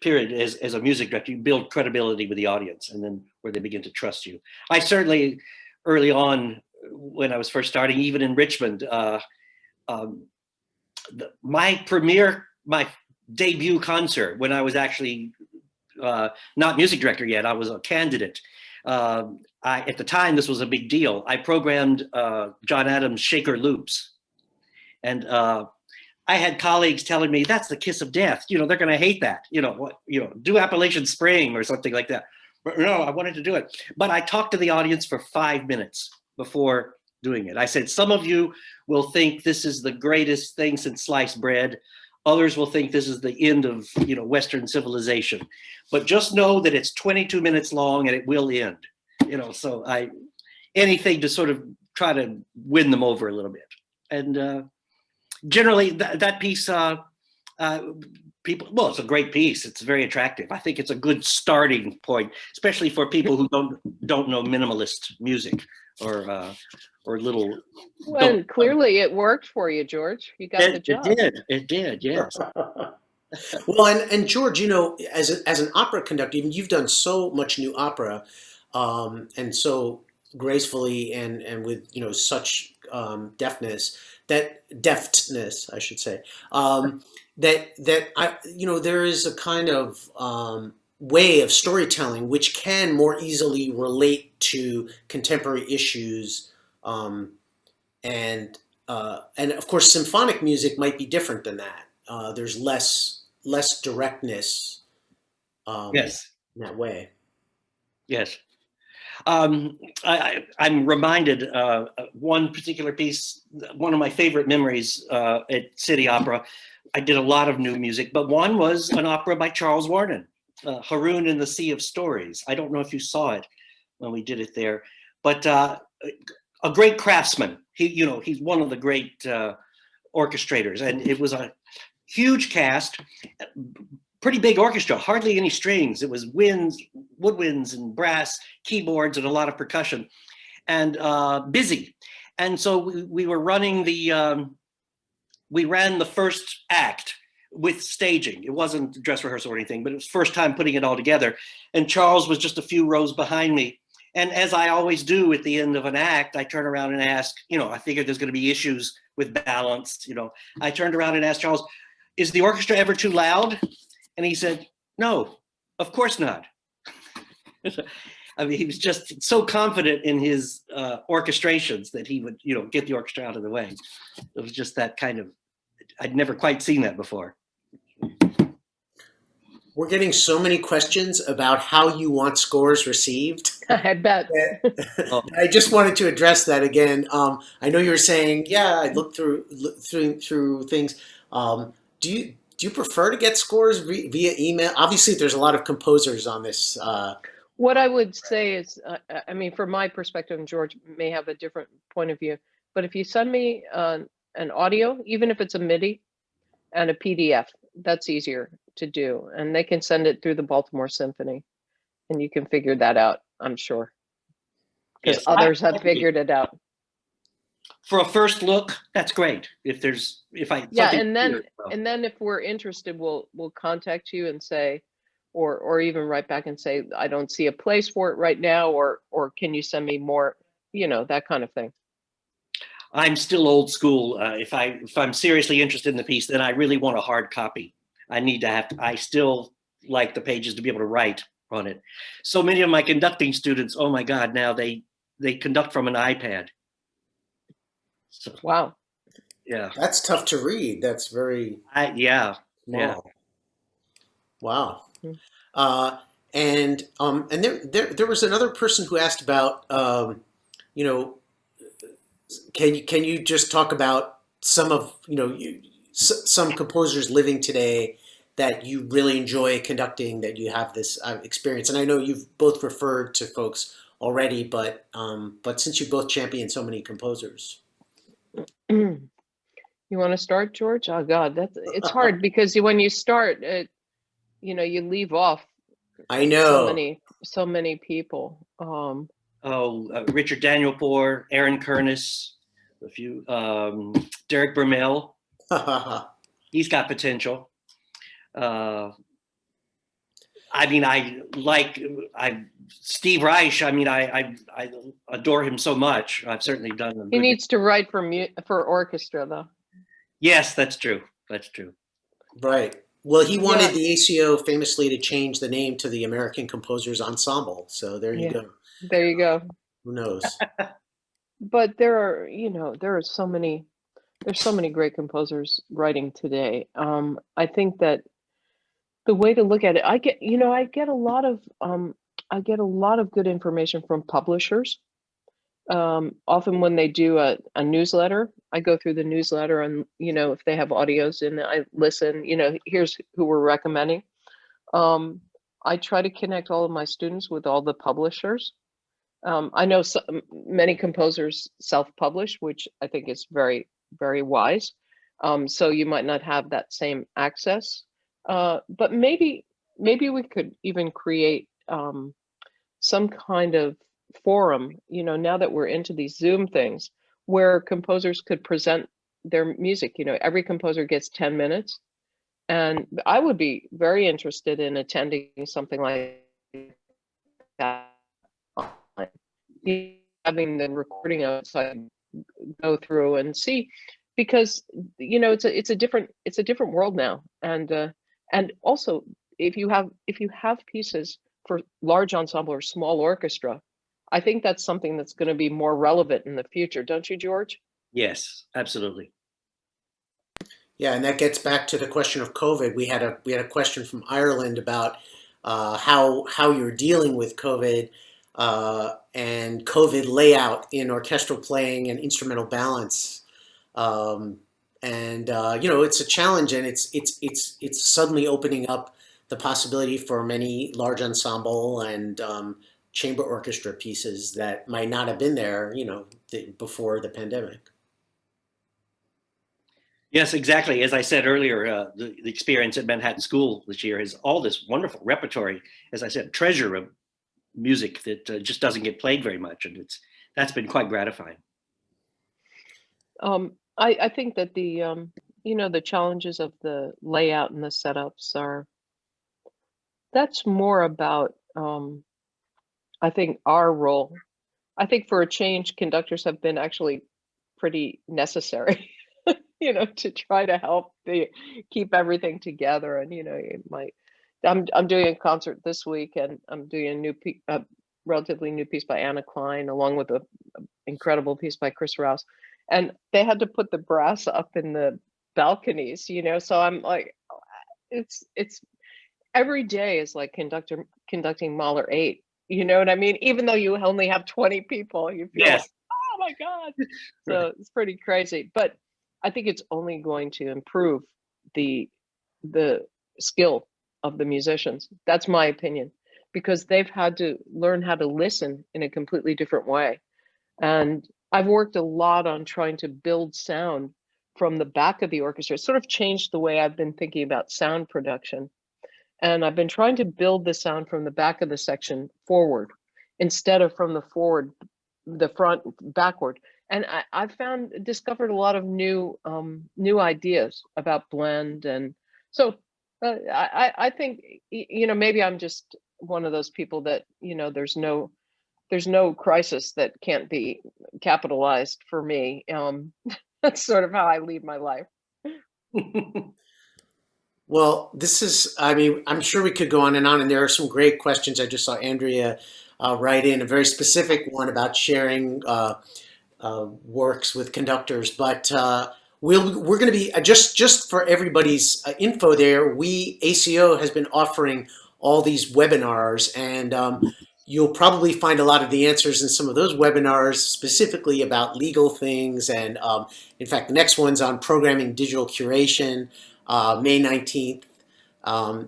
period as a music director, you build credibility with the audience, and then where they begin to trust you. I certainly, early on, when I was first starting, even in Richmond, my debut concert, when I was actually not music director yet, I was a candidate. At the time, this was a big deal. I programmed John Adams' Shaker Loops. And I had colleagues telling me, that's the kiss of death. They're going to hate that. Do Appalachian Spring or something like that. But no, I wanted to do it. But I talked to the audience for 5 minutes before doing it. I said, some of you will think this is the greatest thing since sliced bread. Others will think this is the end of, Western civilization. But just know that it's 22 minutes long and it will end. So anything to sort of try to win them over a little bit. And generally, that piece, people, well, it's a great piece. It's very attractive. I think it's a good starting point, especially for people who don't know minimalist music or little. Well, clearly it worked for you, George. You got the job. It did, yes. Well, and George, as an opera conductor, even you've done so much new opera, and so gracefully and with such deftness, I should say, that I there is a kind of way of storytelling which can more easily relate to contemporary issues, and of course symphonic music might be different than that. There's less directness, yes, in that way. Yes. I'm reminded one particular piece, one of my favorite memories at City Opera. I did a lot of new music, but one was an opera by Charles Warren, Haroun in the Sea of Stories. I don't know if you saw it when we did it there, but a great craftsman. He's one of the great orchestrators, and it was a huge cast, pretty big orchestra, hardly any strings. It was woodwinds and brass, keyboards, and a lot of percussion, and busy. And so we were running we ran the first act with staging. It wasn't dress rehearsal or anything, but it was first time putting it all together. And Charles was just a few rows behind me. And as I always do at the end of an act, I turn around and ask, I figured there's going to be issues with balance. I turned around and asked Charles, is the orchestra ever too loud? And he said, no, of course not. I mean, he was just so confident in his orchestrations that he would, get the orchestra out of the way. It was just that kind of, I'd never quite seen that before. We're getting so many questions about how you want scores received. I bet. I just wanted to address that again. I know you were saying, yeah, I looked through things. Do you prefer to get scores via email? Obviously, there's a lot of composers on this. What I would say is, I mean, from my perspective, and George may have a different point of view, but if you send me an audio, even if it's a MIDI and a PDF, that's easier to do. And they can send it through the Baltimore Symphony, and you can figure that out, I'm sure, because Yes, others I have agree. figured it out. For a first look, that's great. If Yeah, something and then clear, well, and then if we're interested, we'll contact you and say, or even write back and say, I don't see a place for it right now, or can you send me more, you know, that kind of thing. I'm still old school. If I'm seriously interested in the piece, then I really want a hard copy. I still like the pages to be able to write on it. So many of my conducting students, oh my God, now they conduct from an iPad. So, Wow. yeah. That's tough to read. That's very Yeah. small. Wow. Hmm. And there was another person who asked about, you know, can you just talk about some of, you know, some composers living today that you really enjoy conducting, that you have this experience? And I know you've both referred to folks already, but since you both champion so many composers. You want to start, George? Oh God, it's hard because when you start, you know, you leave off I know. so many people. Richard Danielpour, Aaron Kernis, a few, Derek Bermel. He's got potential. I mean, Steve Reich. I mean, I adore him so much. I've certainly done. He needs to write for orchestra, though. Yes, that's true. That's true. Right. Well, he wanted the ACO famously to change the name to the American Composers Ensemble. So there you go. There you go. Who knows? But there are, you know, there's so many great composers writing today. I think that the way to look at it, I get a lot of good information from publishers. Often when they do a newsletter, I go through the newsletter, and, you know, if they have audios and I listen, you know, here's who we're recommending. I try to connect all of my students with all the publishers. I know many composers self-publish, which I think is very, very wise. So you might not have that same access, but maybe we could even create some kind of forum, you know, now that we're into these Zoom things, where composers could present their music. You know, every composer gets 10 minutes. And I would be very interested in attending something like that, having the recording of it, so I go through and see, because, you know, it's a different world now. And also, if you have pieces for large ensemble or small orchestra, I think that's something that's going to be more relevant in the future, don't you, George? Yes, absolutely. Yeah, and that gets back to the question of COVID. We had a question from Ireland about how you're dealing with COVID and COVID layout in orchestral playing and instrumental balance. You know, it's a challenge, and it's suddenly opening up the possibility for many large ensemble and chamber orchestra pieces that might not have been there, you know, before the pandemic. Yes, exactly. As I said earlier, the experience at Manhattan School this year is all this wonderful repertory, as I said, treasure of music that just doesn't get played very much, and that's been quite gratifying. I think that the you know, the challenges of the layout and the setups that's more about I think our role. I think for a change, conductors have been actually pretty necessary, you know, to try to help keep everything together. And, you know, I'm doing a concert this week, and I'm doing a relatively new piece by Anna Klein, along with an incredible piece by Chris Rouse. And they had to put the brass up in the balconies, you know, so I'm like, it's every day is like conducting Mahler 8. You know what I mean? Even though you only have 20 people, you feel like, oh my God. So it's pretty crazy. But I think it's only going to improve the skill of the musicians. That's my opinion. because they've had to learn how to listen in a completely different way. And I've worked a lot on trying to build sound from the back of the orchestra. It sort of changed the way I've been thinking about sound production. And I've been trying to build the sound from the back of the section forward instead of from the front backward. And I've discovered a lot of new ideas about blend. And so I think, maybe I'm just one of those people that, there's no crisis that can't be capitalized for me. That's sort of how I lead my life. Well, I'm sure we could go on, and there are some great questions. I just saw Andrea write in a very specific one about sharing works with conductors. But we're going to be, just for everybody's info there, ACO has been offering all these webinars, and you'll probably find a lot of the answers in some of those webinars, specifically about legal things. And in fact, the next one's on programming digital curation, May 19th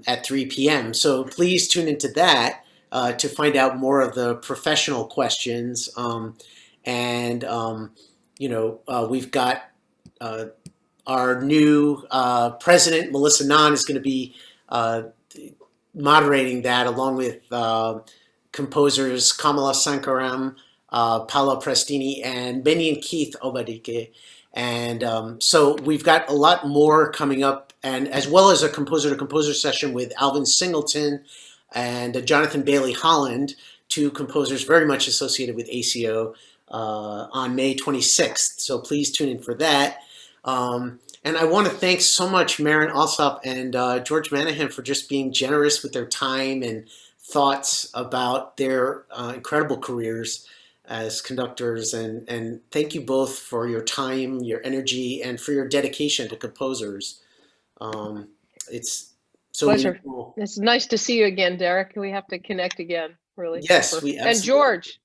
at 3 p.m. So please tune into that to find out more of the professional questions. We've got our new president, Melissa Nahn, is going to be moderating that, along with composers Kamala Sankaram, Paolo Prestini, and Benny and Keith Obadike. And so we've got a lot more coming up, and as well as a composer-to-composer session with Alvin Singleton and Jonathan Bailey Holland, two composers very much associated with ACO, on May 26th. So please tune in for that. And I want to thank so much Marin Alsop and George Manahan for just being generous with their time and thoughts about their incredible careers as conductors. And thank you both for your time, your energy, and for your dedication to composers. It's so pleasure. meaningful. It's nice to see you again, Derek. We have to connect again, really. Yes, super. we absolutely. And George.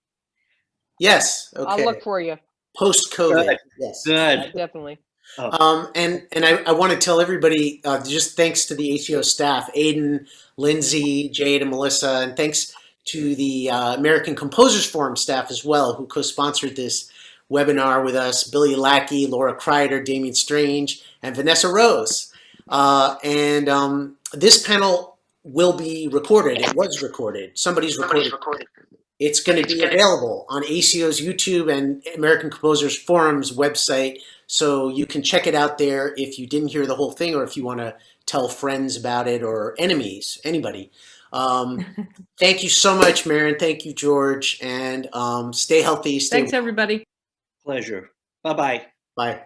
Yes, okay. I'll look for you. Post-COVID, Good. yes. Good. Definitely. And I want to tell everybody, just thanks to the ACO staff, Aiden, Lindsay, Jade, and Melissa, and thanks to the American Composers Forum staff as well, who co-sponsored this webinar with us, Billy Lackey, Laura Kreider, Damien Strange, and Vanessa Rose. This panel will be recorded. It was recorded. Somebody's recorded. It's going to be available on ACO's YouTube and American Composers Forum's website, so you can check it out there if you didn't hear the whole thing, or if you want to tell friends about it, or enemies, anybody. Thank you so much, Marin. Thank you, George. And stay healthy. Thanks, everybody. Pleasure. Bye-bye. Bye.